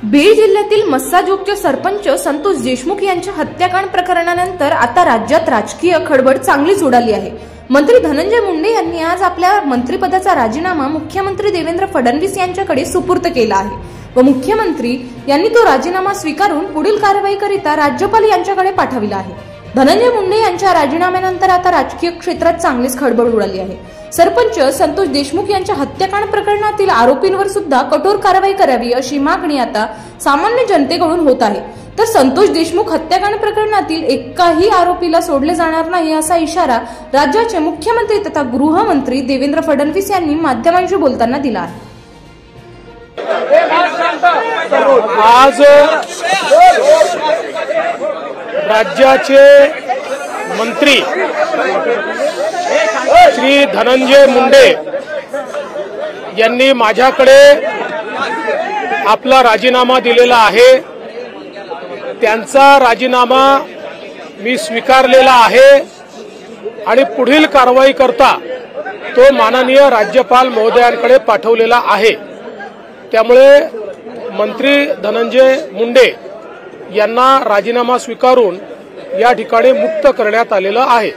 बीड जिल्ह्यातील मस्साजोगचे सरपंच संतोष देशमुख यांच्या हत्याकांड प्रकरणानंतर आता राज्यात राजकीय खळबळ चांगलीच उडाली आहे। मंत्री धनंजय मुंडे यांनी आज आपल्या मंत्रिपदाचा राजीनामा मुख्यमंत्री देवेंद्र फडणवीस यांच्याकडे सुपूर्द केला आहे व मुख्यमंत्री यांनी तो राजीनामा स्वीकारून पुढील कारवाईकरिता राज्यपाल यांच्याकडे पाठविला आहे। धनंजय मुंडे यांच्या राजीनाम्यानंतर आता राजकीय क्षेत्रात चांगलीच खळबळ उडाली आहे। सरपंच संतोष देशमुख यांच्या हत्याकांड प्रकरणातील आरोपींवर सुद्धा कठोर कारवाई करावी अशी मागणी आता सामान्य जनतेकडून होत आहे। तर संतोष देशमुख हत्याकांड प्रकरणातील एकाही आरोपीला सोडले जाणार नाही असा इशारा राज्याचे मुख्यमंत्री तथा गृहमंत्री देवेंद्र फडणवीस यांनी माध्यमांशी बोलताना दिला आहे। आज राज्याचे मंत्री श्री धनंजय मुंडे यांनी माझ्याकडे आपला राजीनामा दिलेला आहे। त्यांचा राजीनामा मी स्वीकारलेला आहे आणि पुढील कारवाई करता तो माननीय राज्यपाल महोदयांकडे पाठवलेला आहे। त्यामुळे मंत्री धनंजय मुंडे यांना राजीनामा स्वीकारून या ठिकाणी मुक्त करण्यात आलेलं आहे।